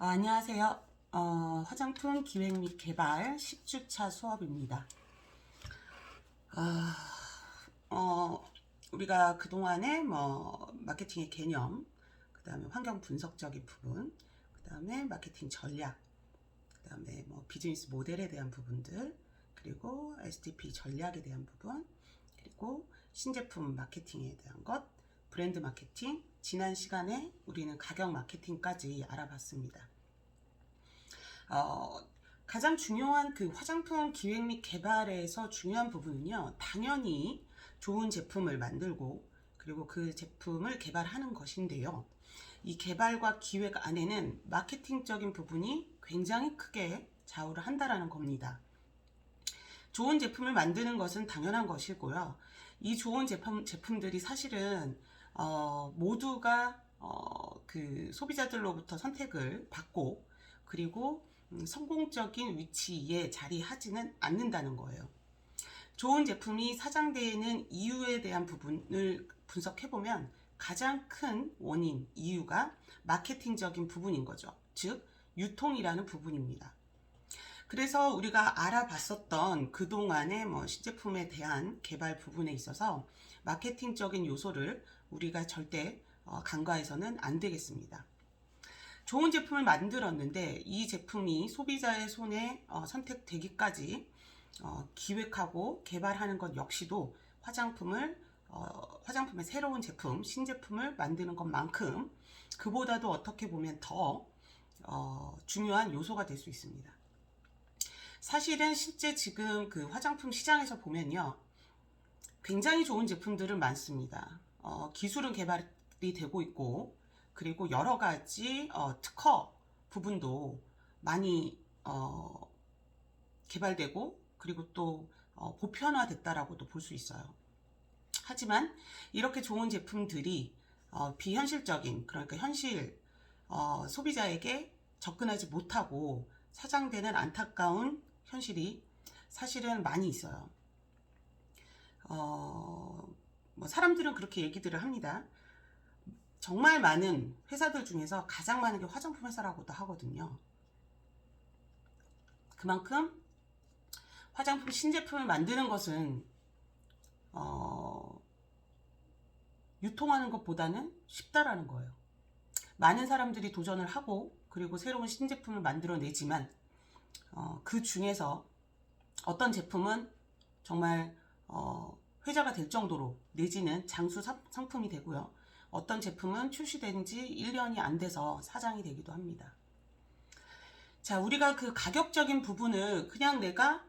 안녕하세요. 화장품 기획 및 개발 10주차 수업입니다. 우리가 그동안에 마케팅의 개념, 그 다음에 환경 분석적인 부분, 그 다음에 마케팅 전략, 그 다음에 비즈니스 모델에 대한 부분들, 그리고 STP 전략에 대한 부분, 그리고 신제품 마케팅에 대한 것, 브랜드 마케팅, 지난 시간에 우리는 가격 마케팅까지 알아봤습니다. 가장 중요한 그 화장품 기획 및 개발에서 중요한 부분은요, 당연히 좋은 제품을 만들고 그리고 그 제품을 개발하는 것인데요. 이 개발과 기획 안에는 마케팅적인 부분이 굉장히 크게 좌우를 한다라는 겁니다. 좋은 제품을 만드는 것은 당연한 것이고요. 이 좋은 제품들이 사실은 모두가 그 소비자들로부터 선택을 받고 그리고 성공적인 위치에 자리하지는 않는다는 거예요. 좋은 제품이 사장되는 이유에 대한 부분을 분석해보면 가장 큰 원인, 이유가 마케팅적인 부분인 거죠. 즉, 유통이라는 부분입니다. 그래서 우리가 알아봤었던 그동안의 신제품에 대한 개발 부분에 있어서 마케팅적인 요소를 우리가 절대 간과해서는 안 되겠습니다. 좋은 제품을 만들었는데 이 제품이 소비자의 손에 선택되기까지 기획하고 개발하는 것 역시도 화장품의 새로운 제품, 신제품을 만드는 것만큼 그보다도 어떻게 보면 더 중요한 요소가 될 수 있습니다. 사실은 실제 지금 그 화장품 시장에서 보면요, 굉장히 좋은 제품들은 많습니다. 기술은 개발이 되고 있고, 그리고 여러 가지 특허 부분도 많이 개발되고, 그리고 또 보편화됐다라고도 볼 수 있어요. 하지만 이렇게 좋은 제품들이 비현실적인, 그러니까 현실 소비자에게 접근하지 못하고 사장되는 안타까운 현실이 사실은 많이 있어요. 사람들은 그렇게 얘기들을 합니다. 정말 많은 회사들 중에서 가장 많은 게 화장품 회사라고도 하거든요. 그만큼 화장품 신제품을 만드는 것은 유통하는 것보다는 쉽다라는 거예요. 많은 사람들이 도전을 하고 그리고 새로운 신제품을 만들어내지만 그 중에서 어떤 제품은 정말 회자가 될 정도로 내지는 장수 상품이 되고요. 어떤 제품은 출시된 지 1년이 안 돼서 사장이 되기도 합니다. 자, 우리가 그 가격적인 부분을 그냥 내가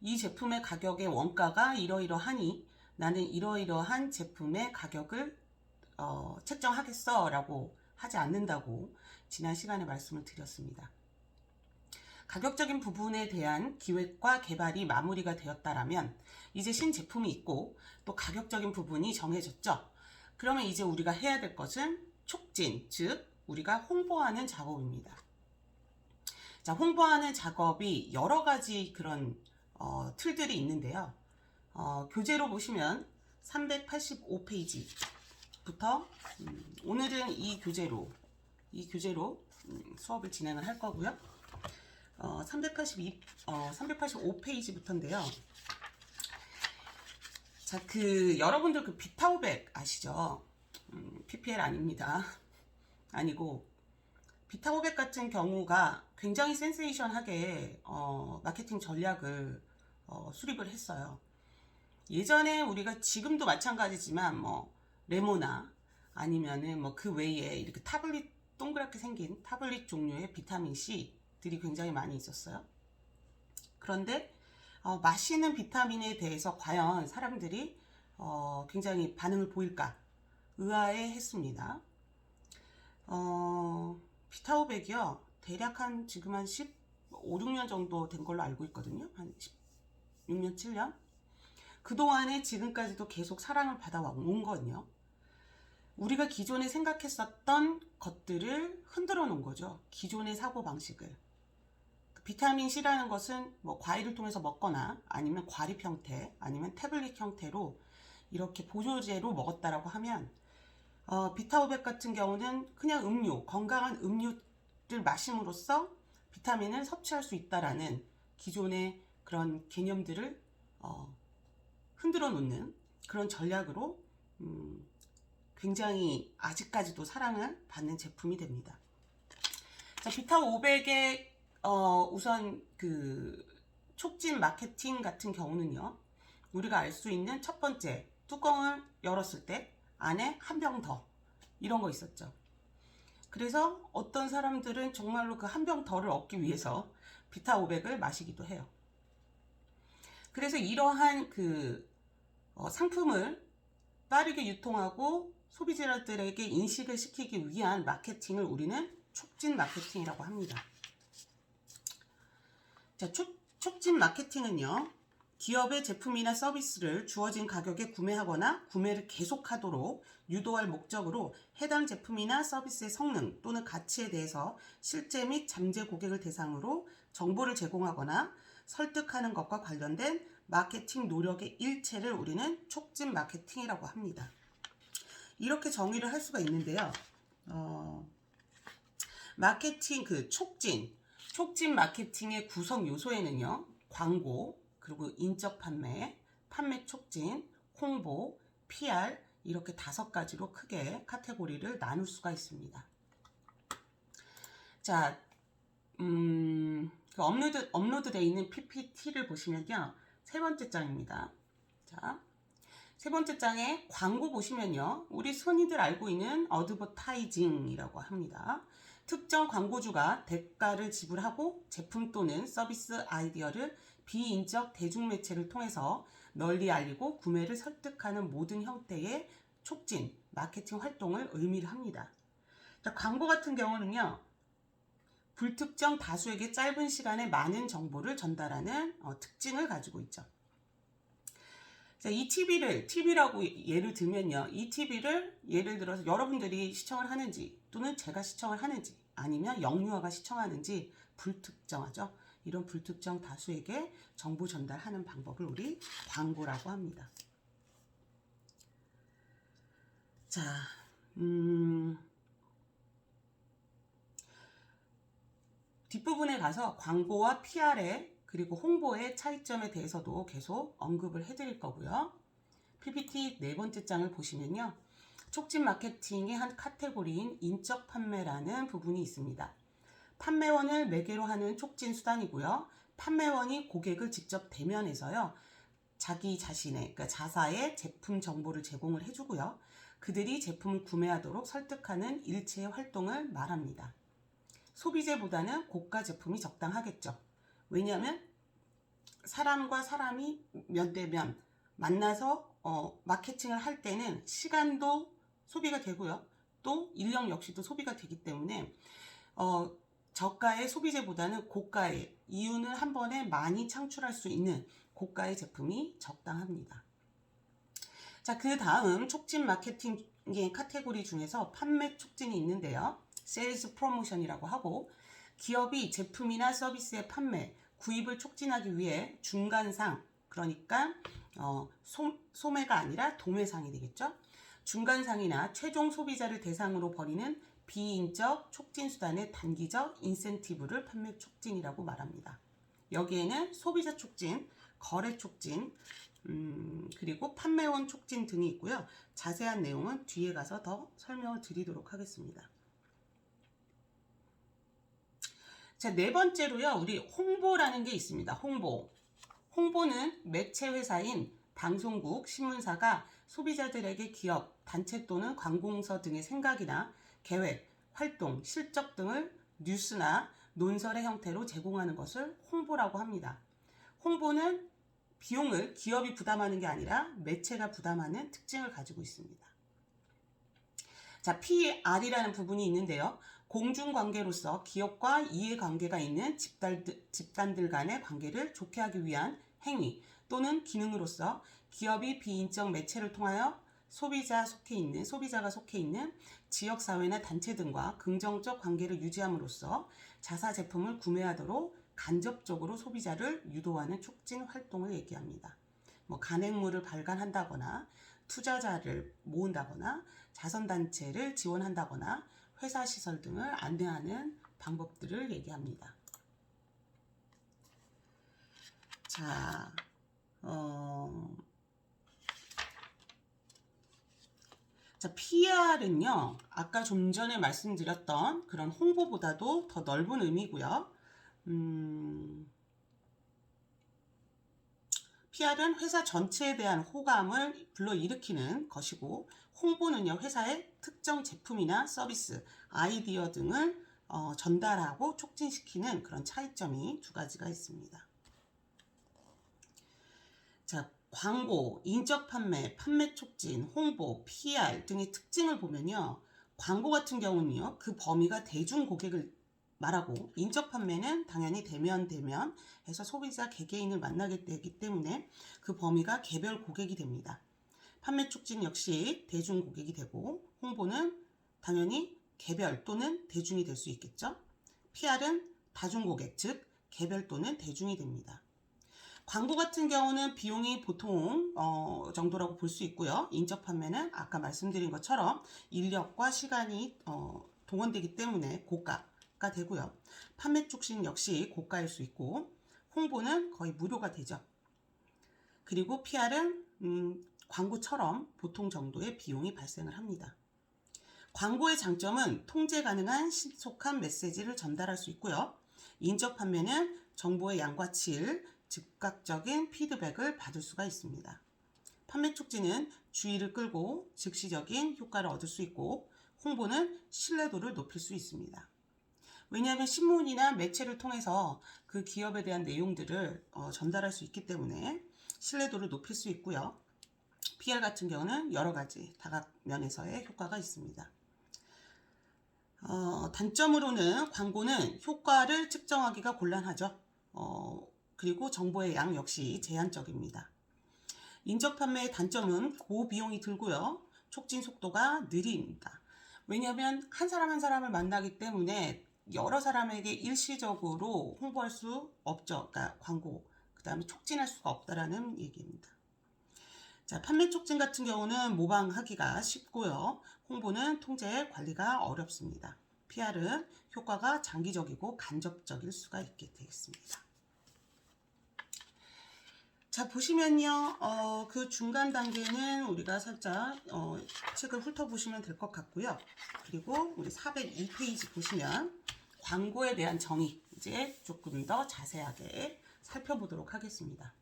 이 제품의 가격의 원가가 이러이러하니 나는 이러이러한 제품의 가격을 책정하겠어 라고 하지 않는다고 지난 시간에 말씀을 드렸습니다. 가격적인 부분에 대한 기획과 개발이 마무리가 되었다라면 이제 신제품이 있고 또 가격적인 부분이 정해졌죠. 그러면 이제 우리가 해야 될 것은 촉진, 즉 우리가 홍보하는 작업입니다. 자, 홍보하는 작업이 여러 가지 그런 틀들이 있는데요. 교재로 보시면 385페이지부터 오늘은 이 교재로 수업을 진행을 할 거고요. 385페이지부터인데요. 자, 여러분들 그 비타오백 아시죠? PPL 아닙니다. 아니고, 비타오백 같은 경우가 굉장히 센세이션하게 마케팅 전략을 수립을 했어요. 예전에 우리가 지금도 마찬가지지만 레모나 아니면은 그 외에 이렇게 타블릿 동그랗게 생긴 타블릿 종류의 비타민 C들이 굉장히 많이 있었어요. 그런데 마시는 비타민에 대해서 과연 사람들이 굉장히 반응을 보일까 의아해했습니다. 비타오백이요, 대략 지금 한 15, 16년 정도 된 걸로 알고 있거든요. 한 16년, 7년. 그동안에 지금까지도 계속 사랑을 받아온 건요, 우리가 기존에 생각했었던 것들을 흔들어 놓은 거죠. 기존의 사고방식을. 비타민 C라는 것은 과일을 통해서 먹거나 아니면 과립 형태 아니면 태블릿 형태로 이렇게 보조제로 먹었다라고 하면 비타오백 같은 경우는 그냥 건강한 음료 것들 마심으로써 비타민을 섭취할 수 있다라는 기존의 그런 개념들을 흔들어 놓는 그런 전략으로 굉장히 아직까지도 사랑을 받는 제품이 됩니다. 자, 비타 500의 우선 그 촉진 마케팅 같은 경우는요, 우리가 알 수 있는 첫 번째, 뚜껑을 열었을 때 안에 한 병 더, 이런 거 있었죠. 그래서 어떤 사람들은 정말로 그 한 병 더를 얻기 위해서 비타 500을 마시기도 해요. 그래서 이러한 그 상품을 빠르게 유통하고 소비자들에게 인식을 시키기 위한 마케팅을 우리는 촉진 마케팅이라고 합니다. 자, 촉진 마케팅은요, 기업의 제품이나 서비스를 주어진 가격에 구매하거나 구매를 계속하도록 유도할 목적으로 해당 제품이나 서비스의 성능 또는 가치에 대해서 실제 및 잠재 고객을 대상으로 정보를 제공하거나 설득하는 것과 관련된 마케팅 노력의 일체를 우리는 촉진 마케팅이라고 합니다. 이렇게 정의를 할 수가 있는데요. 마케팅 촉진 마케팅의 구성 요소에는요, 광고, 그리고 인적 판매, 판매 촉진, 홍보, PR 이렇게 5가지로 크게 카테고리를 나눌 수가 있습니다. 자, 업로드되어 있는 PPT를 보시면요, 3번째 장입니다. 자, 3번째 장에 광고 보시면요, 우리 흔히들 알고 있는 어드버타이징이라고 합니다. 특정 광고주가 대가를 지불하고 제품 또는 서비스 아이디어를 비인적 대중매체를 통해서 널리 알리고 구매를 설득하는 모든 형태의 촉진, 마케팅 활동을 의미를 합니다. 자, 광고 같은 경우는요, 불특정 다수에게 짧은 시간에 많은 정보를 전달하는 특징을 가지고 있죠. 자, 이 TV라고 예를 들면요, 이 TV를 예를 들어서 여러분들이 시청을 하는지 또는 제가 시청을 하는지 아니면 영유아가 시청하는지 불특정하죠. 이런 불특정 다수에게 정보 전달하는 방법을 우리 광고라고 합니다. 자, 뒷부분에 가서 광고와 PR의 그리고 홍보의 차이점에 대해서도 계속 언급을 해드릴 거고요. PPT 4번째 장을 보시면요, 촉진 마케팅의 한 카테고리인 인적 판매라는 부분이 있습니다. 판매원을 매개로 하는 촉진 수단이고요. 판매원이 고객을 직접 대면해서요, 자기 자신의, 그러니까 자사의 제품 정보를 제공을 해주고요, 그들이 제품을 구매하도록 설득하는 일체의 활동을 말합니다. 소비재보다는 고가 제품이 적당하겠죠. 왜냐하면 사람과 사람이 면대면 만나서 마케팅을 할 때는 시간도 소비가 되고요, 또 인력 역시도 소비가 되기 때문에 저가의 소비재보다는 고가의, 이유는 한 번에 많이 창출할 수 있는 고가의 제품이 적당합니다. 자, 그 다음 촉진 마케팅의 카테고리 중에서 판매 촉진이 있는데요, 세일즈 프로모션이라고 하고, 기업이 제품이나 서비스의 판매, 구입을 촉진하기 위해 중간상, 그러니까 소매가 아니라 도매상이 되겠죠. 중간상이나 최종 소비자를 대상으로 벌이는 비인적 촉진 수단의 단기적 인센티브를 판매 촉진이라고 말합니다. 여기에는 소비자 촉진, 거래 촉진, 그리고 판매원 촉진 등이 있고요. 자세한 내용은 뒤에 가서 더 설명을 드리도록 하겠습니다. 자, 4번째로요, 우리 홍보라는 게 있습니다. 홍보는 매체 회사인 방송국, 신문사가 소비자들에게 기업, 단체 또는 관공서 등의 생각이나 계획, 활동, 실적 등을 뉴스나 논설의 형태로 제공하는 것을 홍보라고 합니다. 홍보는 비용을 기업이 부담하는 게 아니라 매체가 부담하는 특징을 가지고 있습니다. 자, PR이라는 부분이 있는데요, 공중관계로서 기업과 이해관계가 있는 집단들 간의 관계를 좋게 하기 위한 행위 또는 기능으로서 기업이 비인적 매체를 통하여 소비자가 속해 있는 지역사회나 단체 등과 긍정적 관계를 유지함으로써 자사 제품을 구매하도록 간접적으로 소비자를 유도하는 촉진 활동을 얘기합니다. 간행물을 발간한다거나 투자자를 모은다거나 자선단체를 지원한다거나 회사 시설 등을 안내하는 방법들을 얘기합니다. 자, PR은요, 아까 좀 전에 말씀드렸던 그런 홍보보다도 더 넓은 의미고요. PR은 회사 전체에 대한 호감을 불러일으키는 것이고, 홍보는요, 회사의 특정 제품이나 서비스, 아이디어 등을 전달하고 촉진시키는 그런 차이점이 두 가지가 있습니다. 자, 광고, 인적 판매, 판매 촉진, 홍보, PR 등의 특징을 보면요. 광고 같은 경우는요. 그 범위가 대중 고객을 말하고, 인적 판매는 당연히 대면 해서 소비자 개개인을 만나게 되기 때문에 그 범위가 개별 고객이 됩니다. 판매 촉진 역시 대중 고객이 되고, 홍보는 당연히 개별 또는 대중이 될 수 있겠죠. PR은 다중 고객, 즉 개별 또는 대중이 됩니다. 광고 같은 경우는 비용이 보통 정도라고 볼 수 있고요. 인적 판매는 아까 말씀드린 것처럼 인력과 시간이 동원되기 때문에 고가가 되고요. 판매 촉진 역시 고가일 수 있고, 홍보는 거의 무료가 되죠. 그리고 PR은 광고처럼 보통 정도의 비용이 발생을 합니다. 광고의 장점은 통제 가능한 신속한 메시지를 전달할 수 있고요. 인적 판매는 정보의 양과 질, 즉각적인 피드백을 받을 수가 있습니다. 판매 촉진은 주의를 끌고 즉시적인 효과를 얻을 수 있고, 홍보는 신뢰도를 높일 수 있습니다. 왜냐하면 신문이나 매체를 통해서 그 기업에 대한 내용들을 전달할 수 있기 때문에 신뢰도를 높일 수 있고요. PR 같은 경우는 여러 가지 다각면에서의 효과가 있습니다. 단점으로는 광고는 효과를 측정하기가 곤란하죠. 그리고 정보의 양 역시 제한적입니다. 인적 판매의 단점은 고비용이 들고요. 촉진 속도가 느립니다. 왜냐하면 한 사람 한 사람을 만나기 때문에 여러 사람에게 일시적으로 홍보할 수 없죠. 그러니까 광고, 그 다음에 촉진할 수가 없다라는 얘기입니다. 자, 판매 촉진 같은 경우는 모방하기가 쉽고요. 홍보는 통제 관리가 어렵습니다. PR은 효과가 장기적이고 간접적일 수가 있게 되겠습니다. 자, 보시면요, 그 중간 단계는 우리가 살짝 책을 훑어보시면 될 것 같고요. 그리고 우리 402페이지 보시면 광고에 대한 정의 이제 조금 더 자세하게 살펴보도록 하겠습니다.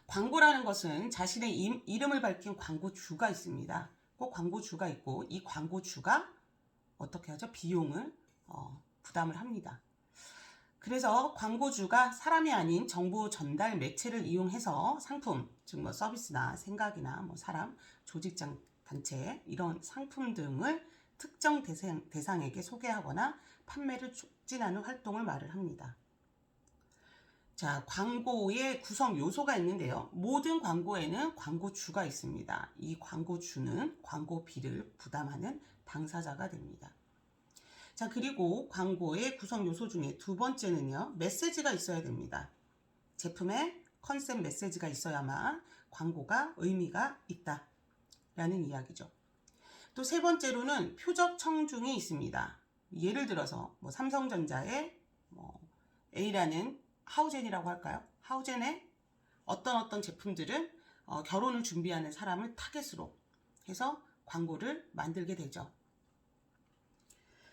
광고라는 것은 자신의 이름을 밝힌 광고주가 있습니다. 꼭 광고주가 있고, 이 광고주가 어떻게 하죠? 비용을 부담을 합니다. 그래서 광고주가 사람이 아닌 정보 전달 매체를 이용해서 상품, 즉 뭐 서비스나 생각이나 뭐 사람, 조직 단체 이런 상품 등을 특정 대상에게 소개하거나 판매를 촉진하는 활동을 말을 합니다. 자, 광고의 구성 요소가 있는데요. 모든 광고에는 광고주가 있습니다. 이 광고주는 광고비를 부담하는 당사자가 됩니다. 자, 그리고 광고의 구성 요소 중에 두 번째는요, 메시지가 있어야 됩니다. 제품의 컨셉 메시지가 있어야만 광고가 의미가 있다라는 이야기죠. 또 세 번째로는 표적 청중이 있습니다. 예를 들어서 뭐 삼성전자의 A라는 하우젠이라고 할까요? 하우젠의 어떤 제품들은 결혼을 준비하는 사람을 타겟으로 해서 광고를 만들게 되죠.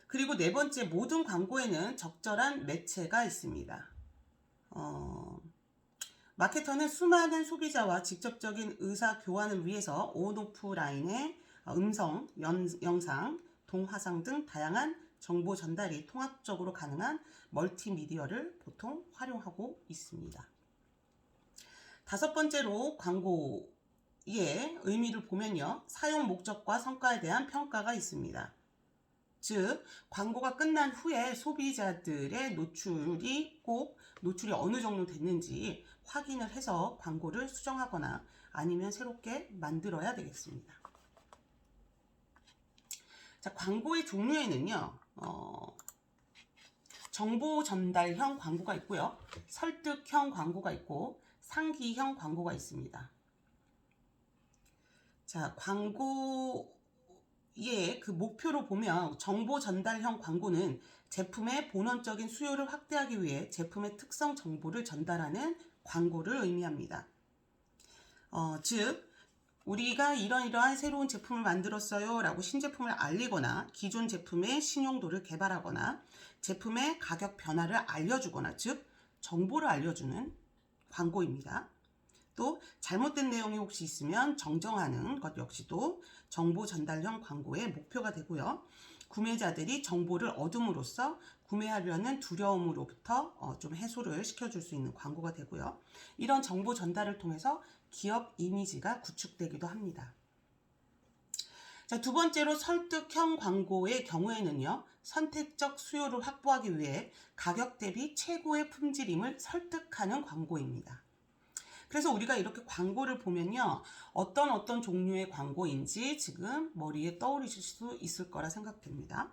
그리고 네 번째, 모든 광고에는 적절한 매체가 있습니다. 마케터는 수많은 소비자와 직접적인 의사 교환을 위해서 온오프라인의 음성, 영상, 동화상 등 다양한 정보 전달이 통합적으로 가능한 멀티미디어를 보통 활용하고 있습니다. 다섯 번째로 광고의 의미를 보면요, 사용 목적과 성과에 대한 평가가 있습니다. 즉, 광고가 끝난 후에 소비자들의 노출이 어느 정도 됐는지 확인을 해서 광고를 수정하거나 아니면 새롭게 만들어야 되겠습니다. 자, 광고의 종류에는요, 정보 전달형 광고가 있고요, 설득형 광고가 있고, 상기형 광고가 있습니다. 자, 광고의 예, 그 목표로 보면 정보 전달형 광고는 제품의 본원적인 수요를 확대하기 위해 제품의 특성 정보를 전달하는 광고를 의미합니다. 즉 우리가 이러이러한 새로운 제품을 만들었어요 라고 신제품을 알리거나 기존 제품의 신용도를 개발하거나 제품의 가격 변화를 알려주거나 즉 정보를 알려주는 광고입니다. 또 잘못된 내용이 혹시 있으면 정정하는 것 역시도 정보 전달형 광고의 목표가 되고요. 구매자들이 정보를 얻음으로써 구매하려는 두려움으로부터 좀 해소를 시켜줄 수 있는 광고가 되고요. 이런 정보 전달을 통해서 기업 이미지가 구축되기도 합니다. 자, 두 번째로 설득형 광고의 경우에는요. 선택적 수요를 확보하기 위해 가격 대비 최고의 품질임을 설득하는 광고입니다. 그래서 우리가 이렇게 광고를 보면요. 어떤 종류의 광고인지 지금 머리에 떠오르실 수 있을 거라 생각됩니다.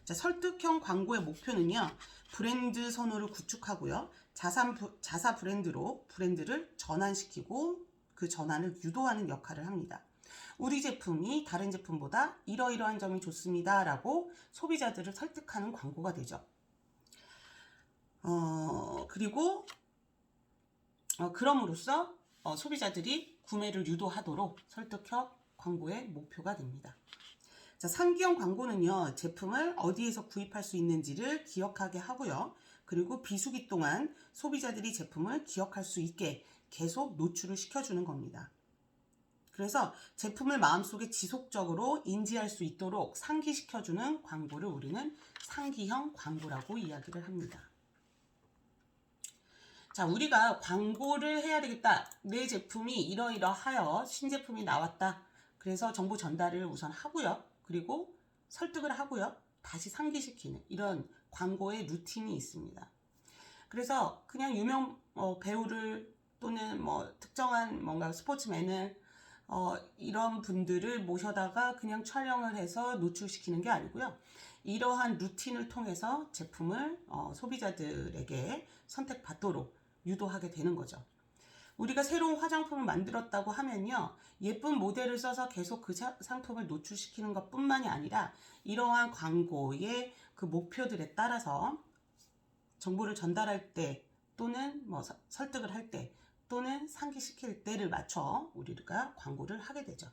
자, 설득형 광고의 목표는요. 브랜드 선호를 구축하고요. 자사 브랜드로 브랜드를 전환시키고 그 전환을 유도하는 역할을 합니다. 우리 제품이 다른 제품보다 이러이러한 점이 좋습니다 라고 소비자들을 설득하는 광고가 되죠. 그리고 그럼으로써 소비자들이 구매를 유도하도록 설득형 광고의 목표가 됩니다. 자, 상기형 광고는요, 제품을 어디에서 구입할 수 있는지를 기억하게 하고요. 그리고 비수기 동안 소비자들이 제품을 기억할 수 있게 계속 노출을 시켜주는 겁니다. 그래서 제품을 마음속에 지속적으로 인지할 수 있도록 상기시켜주는 광고를 우리는 상기형 광고라고 이야기를 합니다. 자, 우리가 광고를 해야 되겠다. 내 제품이 이러이러하여 신제품이 나왔다. 그래서 정보 전달을 우선 하고요. 그리고 설득을 하고요. 다시 상기시키는 이런 광고의 루틴이 있습니다. 그래서 그냥 유명 배우를 또는 특정한 뭔가 스포츠맨을 이런 분들을 모셔다가 그냥 촬영을 해서 노출시키는 게 아니고요. 이러한 루틴을 통해서 제품을 소비자들에게 선택받도록 유도하게 되는 거죠. 우리가 새로운 화장품을 만들었다고 하면요. 예쁜 모델을 써서 계속 그 상품을 노출시키는 것 뿐만이 아니라 이러한 광고의 그 목표들에 따라서 정보를 전달할 때 또는 설득을 할 때 또는 상기시킬 때를 맞춰 우리가 광고를 하게 되죠.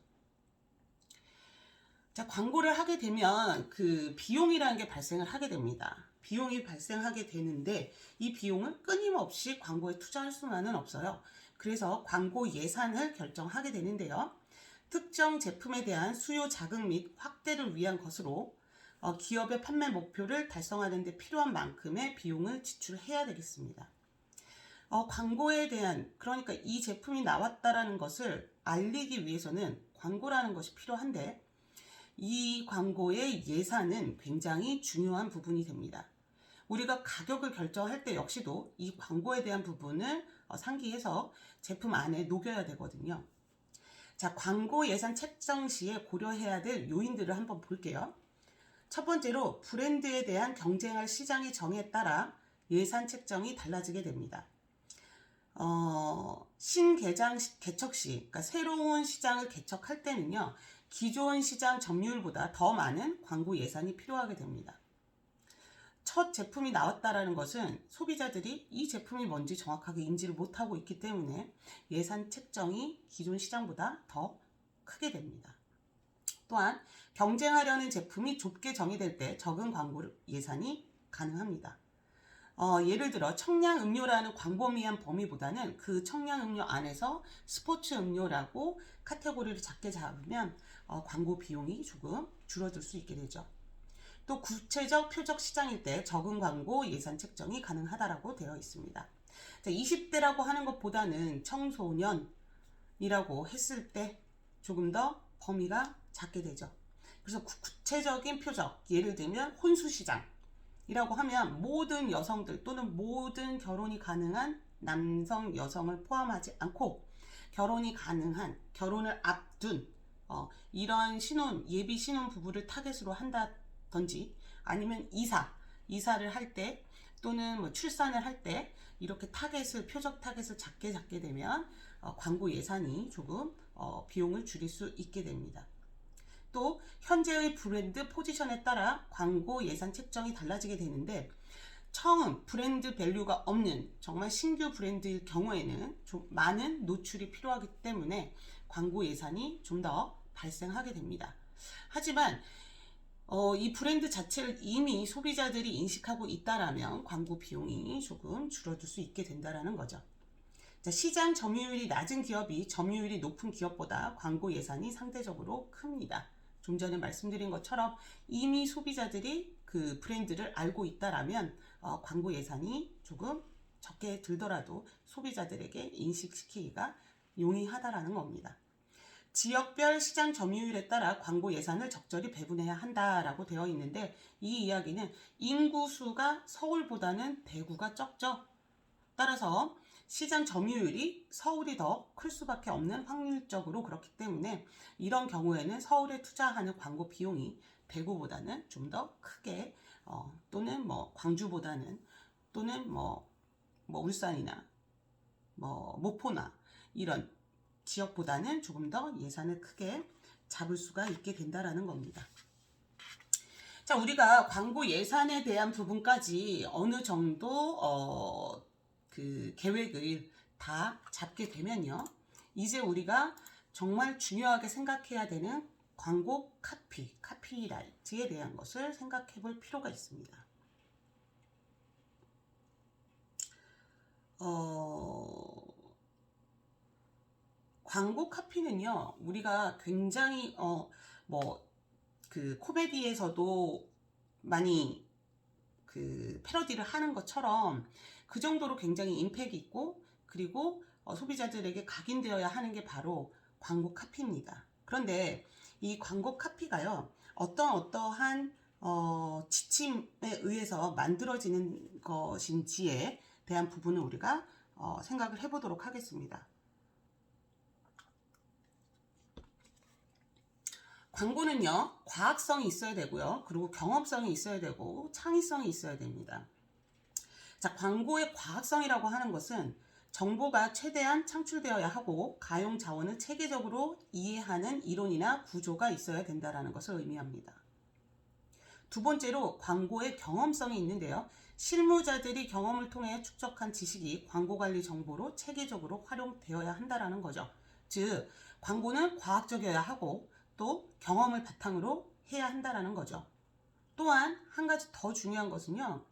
자, 광고를 하게 되면 그 비용이라는 게 발생을 하게 됩니다. 비용이 발생하게 되는데 이 비용을 끊임없이 광고에 투자할 수만은 없어요. 그래서 광고 예산을 결정하게 되는데요. 특정 제품에 대한 수요 자극 및 확대를 위한 것으로 기업의 판매 목표를 달성하는 데 필요한 만큼의 비용을 지출해야 되겠습니다. 광고에 대한, 그러니까 이 제품이 나왔다라는 것을 알리기 위해서는 광고라는 것이 필요한데 이 광고의 예산은 굉장히 중요한 부분이 됩니다. 우리가 가격을 결정할 때 역시도 이 광고에 대한 부분을 상기해서 제품 안에 녹여야 되거든요. 자, 광고 예산 책정 시에 고려해야 될 요인들을 한번 볼게요. 첫 번째로 브랜드에 대한 경쟁할 시장의 정에 따라 예산 책정이 달라지게 됩니다. 신개장 개척 시, 그러니까 새로운 시장을 개척할 때는요, 기존 시장 점유율보다 더 많은 광고 예산이 필요하게 됩니다. 첫 제품이 나왔다라는 것은 소비자들이 이 제품이 뭔지 정확하게 인지를 못하고 있기 때문에 예산 책정이 기존 시장보다 더 크게 됩니다. 또한 경쟁하려는 제품이 좁게 정의될 때 적은 광고 예산이 가능합니다. 예를 들어 청량음료라는 광범위한 범위보다는 그 청량음료 안에서 스포츠 음료라고 카테고리를 작게 잡으면 광고 비용이 조금 줄어들 수 있게 되죠. 또 구체적 표적 시장일 때 적은 광고 예산 책정이 가능하다라고 되어 있습니다. 20대라고 하는 것보다는 청소년이라고 했을 때 조금 더 범위가 작게 되죠. 그래서 구체적인 표적, 예를 들면 혼수시장이라고 하면 모든 여성들 또는 모든 결혼이 가능한 남성, 여성을 포함하지 않고 결혼이 가능한, 결혼을 앞둔 이런 예비 신혼 부부를 타겟으로 한다든지 아니면 이사를 할 때 또는 출산을 할 때 이렇게 표적 타겟을 작게 되면 광고 예산이 조금 비용을 줄일 수 있게 됩니다. 또 현재의 브랜드 포지션에 따라 광고 예산 책정이 달라지게 되는데, 처음 브랜드 밸류가 없는 정말 신규 브랜드일 경우에는 좀 많은 노출이 필요하기 때문에 광고 예산이 좀 더 발생하게 됩니다. 하지만 이 브랜드 자체를 이미 소비자들이 인식하고 있다라면 광고 비용이 조금 줄어들 수 있게 된다는 거죠. 자, 시장 점유율이 낮은 기업이 점유율이 높은 기업보다 광고 예산이 상대적으로 큽니다. 좀 전에 말씀드린 것처럼 이미 소비자들이 그 브랜드를 알고 있다라면 광고 예산이 조금 적게 들더라도 소비자들에게 인식시키기가 용이하다라는 겁니다. 지역별 시장 점유율에 따라 광고 예산을 적절히 배분해야 한다라고 되어 있는데, 이 이야기는 인구수가 서울보다는 대구가 적죠. 따라서 시장 점유율이 서울이 더 클 수밖에 없는 확률적으로 그렇기 때문에 이런 경우에는 서울에 투자하는 광고 비용이 대구보다는 좀 더 크게 또는 광주보다는 또는 울산이나 목포나 이런 지역보다는 조금 더 예산을 크게 잡을 수가 있게 된다라는 겁니다. 자, 우리가 광고 예산에 대한 부분까지 어느 정도 그 계획을 다 잡게 되면요, 이제 우리가 정말 중요하게 생각해야 되는 광고 카피라이트에 대한 것을 생각해 볼 필요가 있습니다. 광고 카피는요, 우리가 굉장히 그 코미디에서도 많이 그 패러디를 하는 것처럼 그 정도로 굉장히 임팩이 있고, 그리고 소비자들에게 각인되어야 하는 게 바로 광고 카피입니다. 그런데 이 광고 카피가요, 어떠한 지침에 의해서 만들어지는 것인지에 대한 부분을 우리가 생각을 해보도록 하겠습니다. 광고는요, 과학성이 있어야 되고요, 그리고 경험성이 있어야 되고 창의성이 있어야 됩니다. 자, 광고의 과학성이라고 하는 것은 정보가 최대한 창출되어야 하고 가용 자원을 체계적으로 이해하는 이론이나 구조가 있어야 된다는 것을 의미합니다. 두 번째로 광고의 경험성이 있는데요, 실무자들이 경험을 통해 축적한 지식이 광고관리 정보로 체계적으로 활용되어야 한다는 거죠. 즉, 광고는 과학적이어야 하고 또 경험을 바탕으로 해야 한다는 거죠. 또한 한 가지 더 중요한 것은요,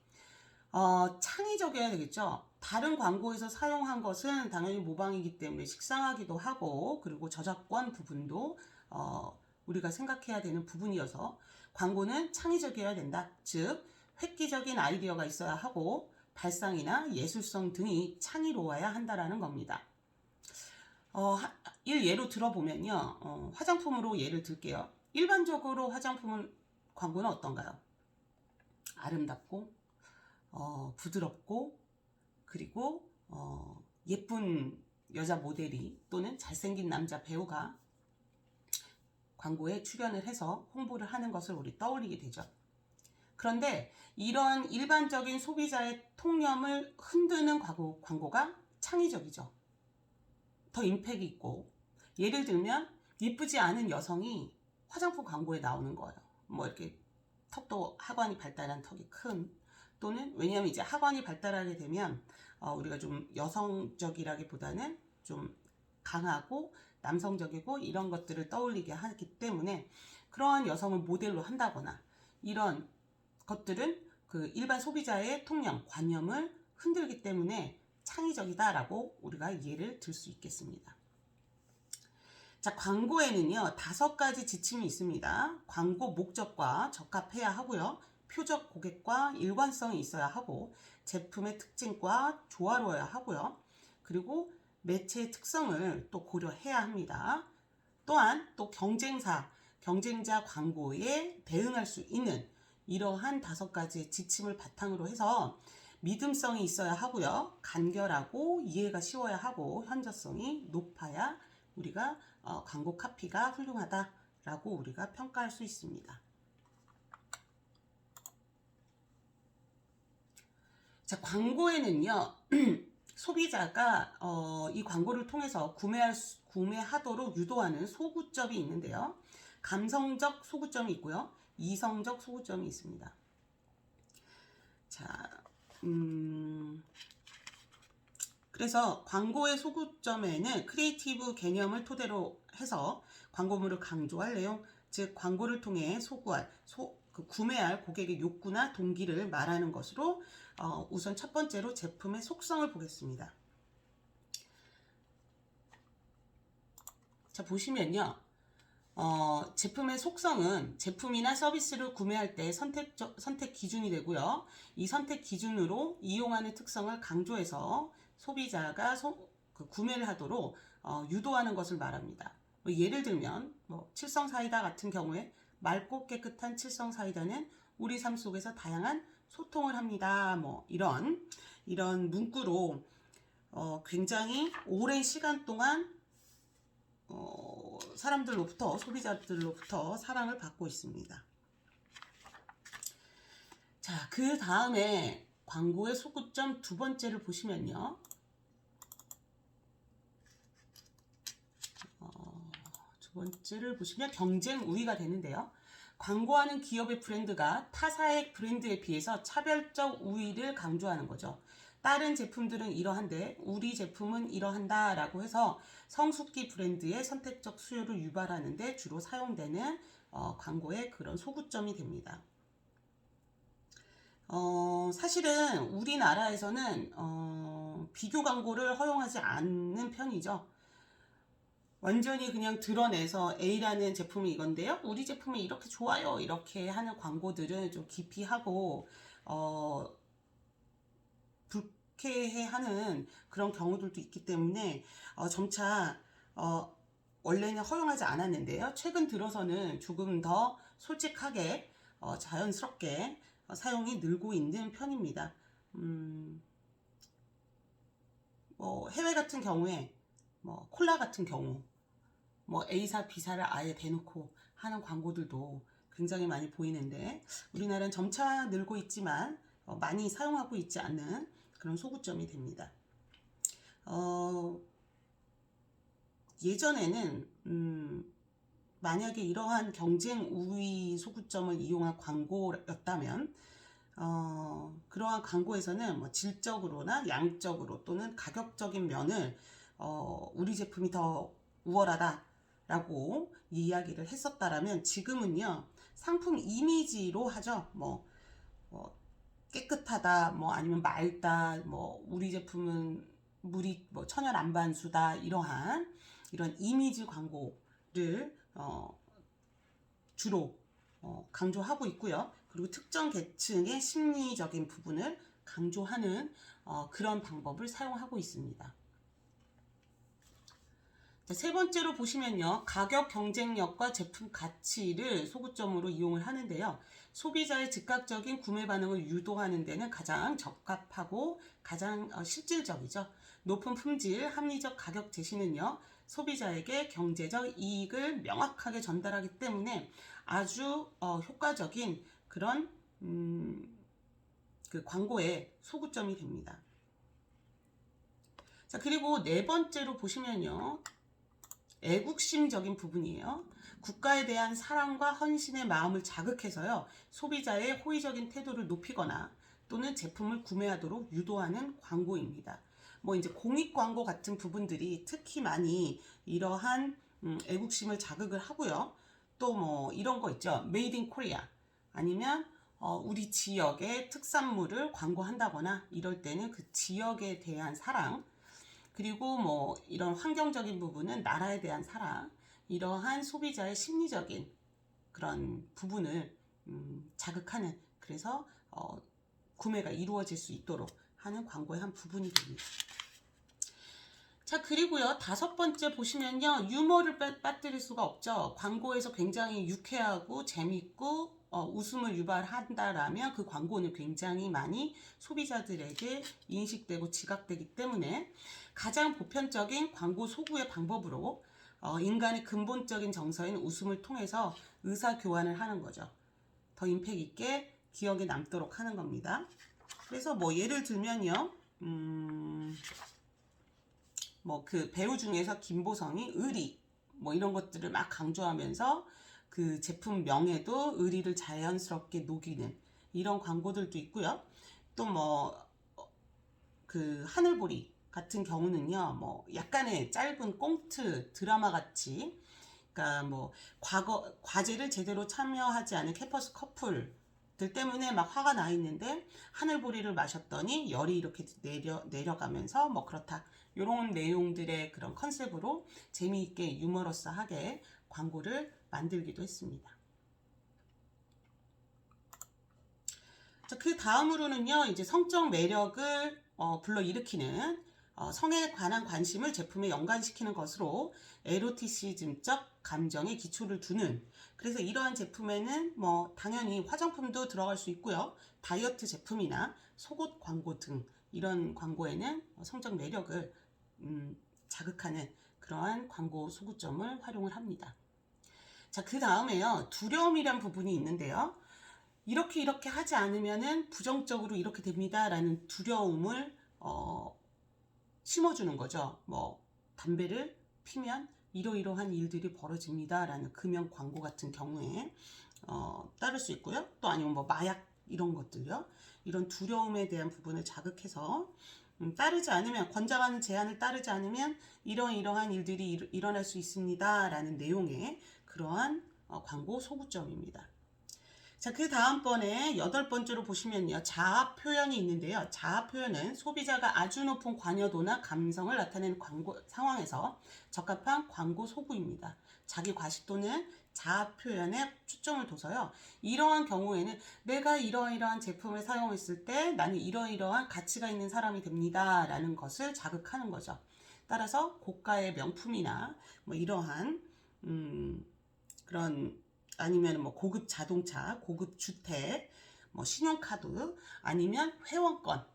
창의적이어야 되겠죠. 다른 광고에서 사용한 것은 당연히 모방이기 때문에 식상하기도 하고, 그리고 저작권 부분도 우리가 생각해야 되는 부분이어서 광고는 창의적이어야 된다. 즉, 획기적인 아이디어가 있어야 하고 발상이나 예술성 등이 창의로워야 한다는 겁니다. 예로 들어보면요, 화장품으로 예를 들게요. 일반적으로 화장품 광고는 어떤가요? 아름답고 부드럽고, 그리고 예쁜 여자 모델이 또는 잘생긴 남자 배우가 광고에 출연을 해서 홍보를 하는 것을 우리 떠올리게 되죠. 그런데 이런 일반적인 소비자의 통념을 흔드는 광고가 창의적이죠. 더 임팩이 있고, 예를 들면 예쁘지 않은 여성이 화장품 광고에 나오는 거예요. 이렇게 턱도 하관이 발달한 턱이 큰, 또는 왜냐하면 이제 하관이 발달하게 되면 우리가 좀 여성적이라기보다는 좀 강하고 남성적이고 이런 것들을 떠올리게 하기 때문에 그러한 여성을 모델로 한다거나 이런 것들은 그 일반 소비자의 통념, 관념을 흔들기 때문에 창의적이다라고 우리가 예를 들 수 있겠습니다. 자, 광고에는요 5가지 지침이 있습니다. 광고 목적과 적합해야 하고요, 표적 고객과 일관성이 있어야 하고, 제품의 특징과 조화로워야 하고요, 그리고 매체의 특성을 또 고려해야 합니다. 또한 또 경쟁자 광고에 대응할 수 있는 이러한 5가지의 지침을 바탕으로 해서 믿음성이 있어야 하고요, 간결하고 이해가 쉬워야 하고, 현저성이 높아야 우리가 광고 카피가 훌륭하다라고 우리가 평가할 수 있습니다. 자, 광고에는요 소비자가 이 광고를 통해서 구매하도록 유도하는 소구점이 있는데요, 감성적 소구점이 있고요. 이성적 소구점이 있습니다. 자, 그래서 광고의 소구점에는 크리에이티브 개념을 토대로 해서 광고물을 강조할 내용, 즉 광고를 통해 구매할 고객의 욕구나 동기를 말하는 것으로 우선 첫 번째로 제품의 속성을 보겠습니다. 자, 보시면요. 제품의 속성은 제품이나 서비스를 구매할 때 선택 기준이 되고요. 이 선택 기준으로 이용하는 특성을 강조해서 소비자가 구매를 하도록 유도하는 것을 말합니다. 예를 들면 칠성 사이다 같은 경우에 맑고 깨끗한 칠성 사이다는 우리 삶 속에서 다양한 소통을 합니다. 이런 문구로 굉장히 오랜 시간 동안 사람들로부터, 소비자들로부터 사랑을 받고 있습니다. 자, 그 다음에 광고의 소구점 두 번째를 보시면요. 두 번째를 보시면 경쟁 우위가 되는데요. 광고하는 기업의 브랜드가 타사의 브랜드에 비해서 차별적 우위를 강조하는 거죠. 다른 제품들은 이러한데 우리 제품은 이러한다 라고 해서 성숙기 브랜드의 선택적 수요를 유발하는 데 주로 사용되는 광고의 그런 소구점이 됩니다. 사실은 우리나라에서는 비교 광고를 허용하지 않는 편이죠. 완전히 그냥 드러내서 A라는 제품이 이건데요. 우리 제품이 이렇게 좋아요. 이렇게 하는 광고들은 좀 기피하고 불쾌해하는 그런 경우들도 있기 때문에 점차 원래는 허용하지 않았는데요. 최근 들어서는 조금 더 솔직하게 자연스럽게 사용이 늘고 있는 편입니다. 해외 같은 경우에 콜라 같은 경우 A사, B사를 아예 대놓고 하는 광고들도 굉장히 많이 보이는데 우리나라는 점차 늘고 있지만 많이 사용하고 있지 않는 그런 소구점이 됩니다. 예전에는 만약에 이러한 경쟁 우위 소구점을 이용한 광고였다면 그러한 광고에서는 질적으로나 양적으로 또는 가격적인 면을 우리 제품이 더 우월하다 라고 이야기를 했었다라면 지금은요 상품 이미지로 하죠. 깨끗하다, 아니면 맑다, 우리 제품은 물이 천연 안반수다, 이런 이미지 광고를 주로 강조하고 있고요. 그리고 특정 계층의 심리적인 부분을 강조하는 그런 방법을 사용하고 있습니다. 세 번째로 보시면요. 가격 경쟁력과 제품 가치를 소구점으로 이용을 하는데요. 소비자의 즉각적인 구매 반응을 유도하는 데는 가장 적합하고 가장 실질적이죠. 높은 품질, 합리적 가격 제시는요. 소비자에게 경제적 이익을 명확하게 전달하기 때문에 아주 효과적인 그런 그 광고의 소구점이 됩니다. 자, 그리고 네 번째로 보시면요. 애국심적인 부분이에요. 국가에 대한 사랑과 헌신의 마음을 자극해서요. 소비자의 호의적인 태도를 높이거나 또는 제품을 구매하도록 유도하는 광고입니다. 이제 공익 광고 같은 부분들이 특히 많이 이러한 애국심을 자극을 하고요. 또 이런 거 있죠. Made in Korea 아니면 우리 지역의 특산물을 광고한다거나 이럴 때는 그 지역에 대한 사랑 그리고 이런 환경적인 부분은 나라에 대한 사랑, 이러한 소비자의 심리적인 그런 부분을 자극하는 그래서 구매가 이루어질 수 있도록 하는 광고의 한 부분이 됩니다. 자, 그리고요 다섯 번째 보시면요 유머를 빠뜨릴 수가 없죠. 광고에서 굉장히 유쾌하고 재밌고 웃음을 유발한다라면 그 광고는 굉장히 많이 소비자들에게 인식되고 지각되기 때문에 가장 보편적인 광고 소구의 방법으로 인간의 근본적인 정서인 웃음을 통해서 의사교환을 하는 거죠. 더 임팩 있게 기억에 남도록 하는 겁니다. 그래서 예를 들면요. 그 배우 중에서 김보성이 의리 이런 것들을 막 강조하면서 그 제품 명에도 의리를 자연스럽게 녹이는 이런 광고들도 있고요. 또 뭐 그 하늘보리 같은 경우는요, 뭐 약간의 짧은 꽁트 드라마 같이, 그러니까 뭐 과제를 제대로 참여하지 않은 캠퍼스 커플들 때문에 막 화가 나 있는데 하늘보리를 마셨더니 열이 이렇게 내려가면서 뭐 그렇다, 이런 내용들의 그런 컨셉으로 재미있게 유머러스하게 광고를 만들기도 했습니다. 자, 그 다음으로는요, 이제 성적 매력을 불러일으키는 성에 관한 관심을 제품에 연관시키는 것으로 에로티시즘적 감정에 기초를 두는, 그래서 이러한 제품에는 뭐 당연히 화장품도 들어갈 수 있고요. 다이어트 제품이나 속옷 광고 등 이런 광고에는 성적 매력을 자극하는 그러한 광고 소구점을 활용을 합니다. 자, 그 다음에요, 두려움이란 부분이 있는데요. 이렇게 하지 않으면은 부정적으로 이렇게 됩니다 라는 두려움을 심어주는 거죠. 뭐 담배를 피면 이러이러한 일들이 벌어집니다 라는 금연 광고 같은 경우에 따를 수 있고요. 또 아니면 뭐 마약 이런 것들요. 이런 두려움에 대한 부분을 자극해서 따르지 않으면, 권장하는 제안을 따르지 않으면 이러이러한 일들이 일어날 수 있습니다 라는 내용의 그러한 광고 소구점입니다. 자, 그 다음번에 8번째로 보시면요, 자아 표현이 있는데요. 자아 표현은 소비자가 아주 높은 관여도나 감성을 나타내는 광고 상황에서 적합한 광고 소구입니다. 자기 과시 또는 자아 표현에 초점을 둬서요, 이러한 경우에는 내가 이러이러한 제품을 사용했을 때 나는 이러이러한 가치가 있는 사람이 됩니다 라는 것을 자극하는 거죠. 따라서 고가의 명품이나 뭐 이러한 그런, 아니면 뭐 고급 자동차, 고급 주택, 뭐 신용카드, 아니면 회원권,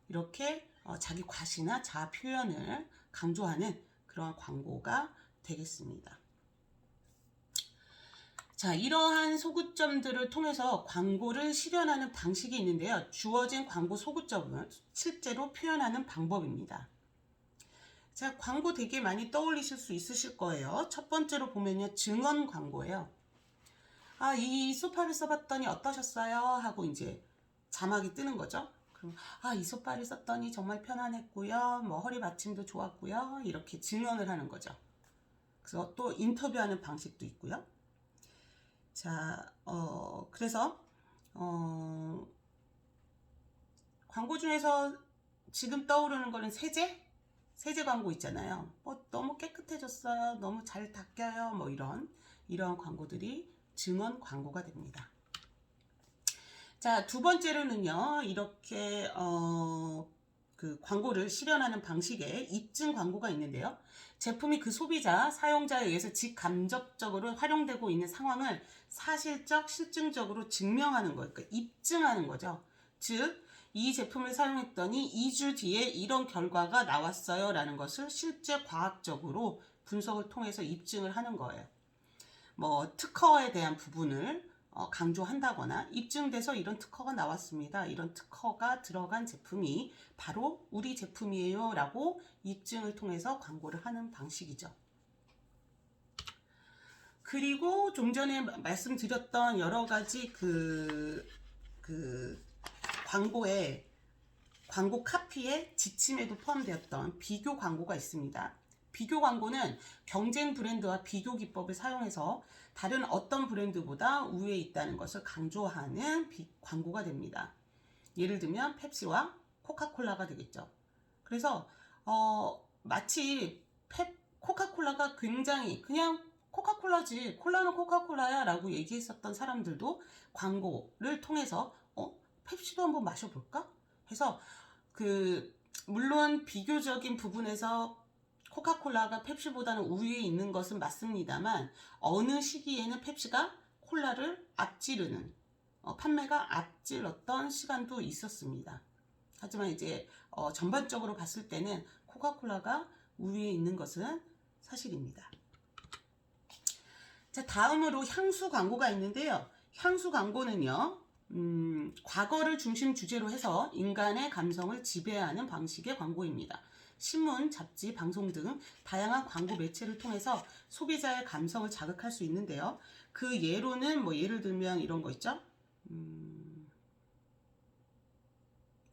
이렇게 자기 과시나 자아 표현을 강조하는 그런 광고가 되겠습니다. 자, 이러한 소구점들을 통해서 광고를 실현하는 방식이 있는데요. 주어진 광고 소구점을 실제로 표현하는 방법입니다. 자, 광고 되게 많이 떠올리실 수 있으실 거예요. 첫 번째로 보면요, 증언 광고예요. 아, 이 소파를 써봤더니 어떠셨어요? 하고 이제 자막이 뜨는 거죠. 그럼 이 소파를 썼더니 정말 편안했고요. 뭐 허리 받침도 좋았고요. 이렇게 증언을 하는 거죠. 그래서 또 인터뷰하는 방식도 있고요. 자, 그래서 광고 중에서 지금 떠오르는 거는 세제 광고 있잖아요. 너무 깨끗해졌어요. 너무 잘 닦여요. 뭐 이런 광고들이 증언 광고가 됩니다. 자, 두 번째로는요, 이렇게 그 광고를 실현하는 방식에 입증 광고가 있는데요. 제품이 그 소비자, 사용자에 의해서 직간접적으로 활용되고 있는 상황을 사실적, 실증적으로 증명하는 거예요. 그러니까 입증하는 거죠. 즉, 이 제품을 사용했더니 2주 뒤에 이런 결과가 나왔어요 라는 것을 실제 과학적으로 분석을 통해서 입증을 하는 거예요. 뭐 특허에 대한 부분을 강조한다거나, 입증돼서 이런 특허가 나왔습니다, 이런 특허가 들어간 제품이 바로 우리 제품이에요 라고 입증을 통해서 광고를 하는 방식이죠. 그리고 좀 전에 말씀드렸던 여러 가지 그 광고 카피의 지침에도 포함되었던 비교 광고가 있습니다. 비교 광고는 경쟁 브랜드와 비교 기법을 사용해서 다른 어떤 브랜드보다 우위에 있다는 것을 강조하는 광고가 됩니다. 예를 들면 펩시와 코카콜라가 되겠죠. 그래서 마치 코카콜라가 굉장히 그냥 코카콜라지, 콜라는 코카콜라야 라고 얘기했었던 사람들도 광고를 통해서 펩시도 한번 마셔볼까? 해서 물론 비교적인 부분에서 코카콜라가 펩시보다는 우위에 있는 것은 맞습니다만, 어느 시기에는 펩시가 콜라를 앞지르는, 판매가 앞질렀던 시간도 있었습니다. 하지만 이제 전반적으로 봤을 때는 코카콜라가 우위에 있는 것은 사실입니다. 자, 다음으로 향수 광고가 있는데요. 향수 광고는요, 과거를 중심 주제로 해서 인간의 감성을 지배하는 방식의 광고입니다. 신문, 잡지, 방송 등 다양한 광고 매체를 통해서 소비자의 감성을 자극할 수 있는데요. 그 예로는 뭐 예를 들면 이런 거 있죠.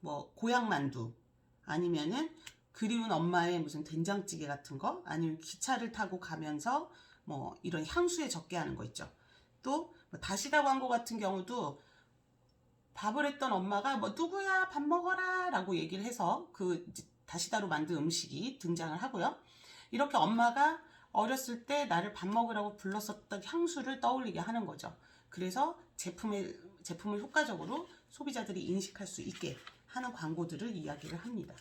뭐 고향만두, 아니면은 그리운 엄마의 무슨 된장찌개 같은 거, 아니면 기차를 타고 가면서 뭐 이런 향수에 적게 하는 거 있죠. 또뭐 다시다 광고 같은 경우도 밥을 했던 엄마가 뭐 누구야 밥 먹어라 라고 얘기를 해서 그 다시다로 만든 음식이 등장을 하고요. 이렇게 엄마가 어렸을 때 나를 밥 먹으라고 불렀었던 향수를 떠올리게 하는 거죠. 그래서 제품을 효과적으로 소비자들이 인식할 수 있게 하는 광고들을 이야기를 합니다.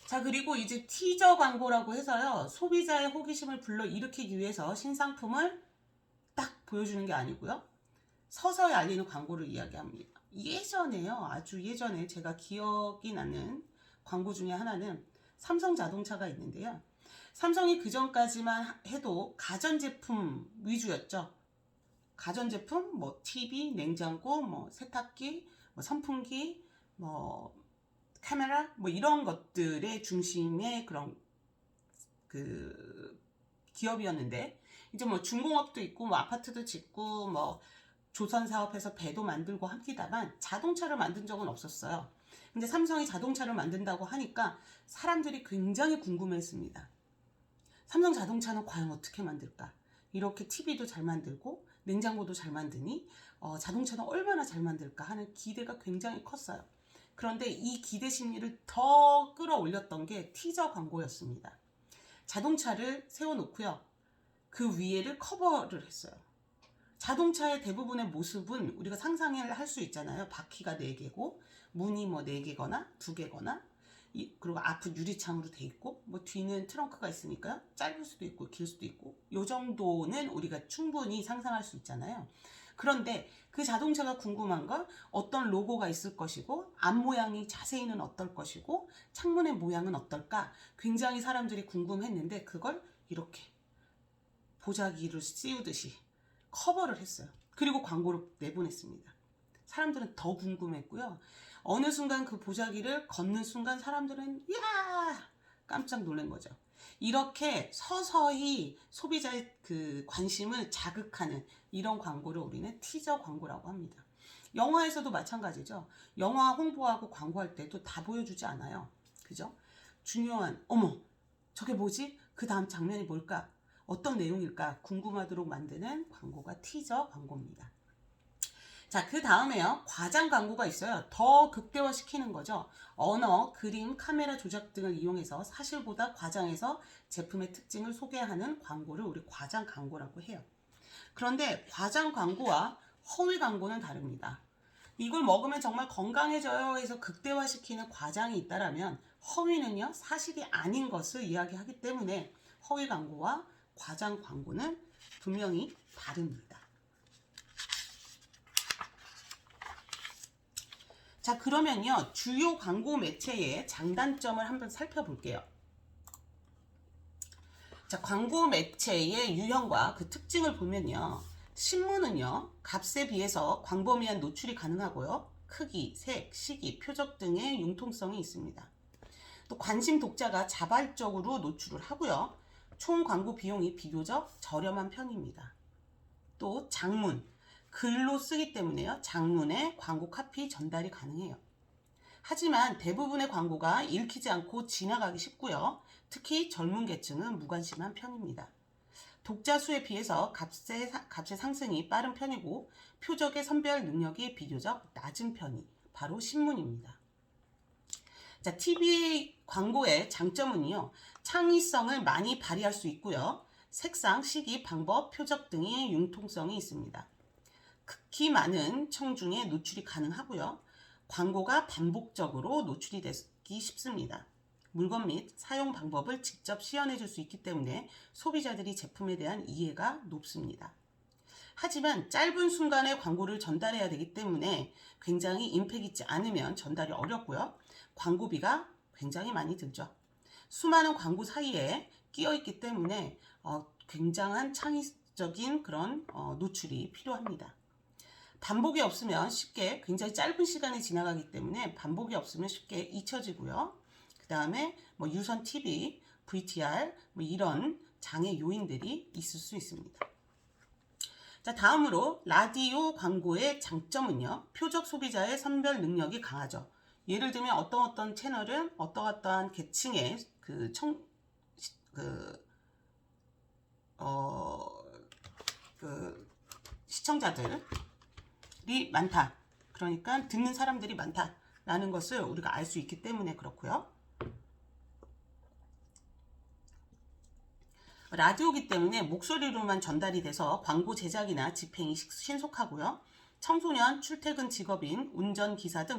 자, 그리고 이제 티저 광고라고 해서요, 소비자의 호기심을 불러일으키기 위해서 신상품을 딱 보여주는 게 아니고요, 서서히 알리는 광고를 이야기합니다. 예전에요, 아주 예전에 제가 기억이 나는 광고 중에 하나는 삼성 자동차가 있는데요. 삼성이 그전까지만 해도 가전제품 위주였죠. 가전제품, 뭐 TV, 냉장고, 뭐 세탁기, 뭐 선풍기, 뭐 카메라, 뭐 이런 것들의 중심의 그런 그 기업이었는데, 이제 뭐 중공업도 있고 뭐 아파트도 짓고 뭐 조선 사업해서 배도 만들고 합니다만 자동차를 만든 적은 없었어요. 근데 삼성이 자동차를 만든다고 하니까 사람들이 굉장히 궁금했습니다. 삼성 자동차는 과연 어떻게 만들까? 이렇게 TV도 잘 만들고 냉장고도 잘 만드니 자동차는 얼마나 잘 만들까 하는 기대가 굉장히 컸어요. 그런데 이 기대 심리를 더 끌어올렸던 게 티저 광고였습니다. 자동차를 세워놓고요, 그 위에를 커버를 했어요. 자동차의 대부분의 모습은 우리가 상상을 할 수 있잖아요. 바퀴가 4개고 문이 뭐 4개거나 2개거나, 그리고 앞은 유리창으로 돼 있고 뭐 뒤는 트렁크가 있으니까요, 짧을 수도 있고 길 수도 있고, 요 정도는 우리가 충분히 상상할 수 있잖아요. 그런데 그 자동차가 궁금한 건 어떤 로고가 있을 것이고, 앞 모양이 자세히는 어떨 것이고, 창문의 모양은 어떨까, 굉장히 사람들이 궁금했는데 그걸 이렇게 보자기를 씌우듯이 커버를 했어요. 그리고 광고를 내보냈습니다. 사람들은 더 궁금했고요. 어느 순간 그 보자기를 걷는 순간 사람들은 야 깜짝 놀란 거죠. 이렇게 서서히 소비자의 그 관심을 자극하는 이런 광고를 우리는 티저 광고라고 합니다. 영화에서도 마찬가지죠. 영화 홍보하고 광고할 때도 다 보여주지 않아요. 그죠? 중요한, 어머, 저게 뭐지? 그 다음 장면이 뭘까? 어떤 내용일까 궁금하도록 만드는 광고가 티저 광고입니다. 자, 그 다음에요, 과장 광고가 있어요. 더 극대화시키는 거죠. 언어, 그림, 카메라 조작 등을 이용해서 사실보다 과장해서 제품의 특징을 소개하는 광고를 우리 과장 광고라고 해요. 그런데 과장 광고와 허위 광고는 다릅니다. 이걸 먹으면 정말 건강해져요 해서 극대화시키는 과장이 있다라면, 허위는요, 사실이 아닌 것을 이야기하기 때문에 허위 광고와 과장 광고는 분명히 다릅니다. 자, 그러면요, 주요 광고 매체의 장단점을 한번 살펴볼게요. 자, 광고 매체의 유형과 그 특징을 보면요, 신문은요, 값에 비해서 광범위한 노출이 가능하고요, 크기, 색, 시기, 표적 등의 융통성이 있습니다. 또 관심 독자가 자발적으로 노출을 하고요, 총 광고 비용이 비교적 저렴한 편입니다. 또 장문, 글로 쓰기 때문에요, 장문에 광고 카피 전달이 가능해요. 하지만 대부분의 광고가 읽히지 않고 지나가기 쉽고요, 특히 젊은 계층은 무관심한 편입니다. 독자 수에 비해서 값의 상승이 빠른 편이고, 표적의 선별 능력이 비교적 낮은 편이 바로 신문입니다. 자, TV 광고의 장점은요, 창의성을 많이 발휘할 수 있고요, 색상, 시기, 방법, 표적 등의 융통성이 있습니다. 극히 많은 청중에 노출이 가능하고요, 광고가 반복적으로 노출이 되기 쉽습니다. 물건 및 사용 방법을 직접 시연해 줄 수 있기 때문에 소비자들이 제품에 대한 이해가 높습니다. 하지만 짧은 순간에 광고를 전달해야 되기 때문에 굉장히 임팩 있지 않으면 전달이 어렵고요, 광고비가 굉장히 많이 들죠. 수많은 광고 사이에 끼어 있기 때문에 굉장한 창의적인 그런 노출이 필요합니다. 반복이 없으면 쉽게, 굉장히 짧은 시간이 지나가기 때문에 반복이 없으면 쉽게 잊혀지고요. 그 다음에 뭐 유선 TV, VTR 뭐 이런 장애 요인들이 있을 수 있습니다. 자, 다음으로 라디오 광고의 장점은요. 표적 소비자의 선별 능력이 강하죠. 예를 들면 어떤 채널은 어떠한 계층의 시청자들이 많다. 그러니까 듣는 사람들이 많다라는 것을 우리가 알 수 있기 때문에 그렇고요. 라디오기 때문에 목소리로만 전달이 돼서 광고 제작이나 집행이 신속하고요. 청소년, 출퇴근 직업인, 운전기사 등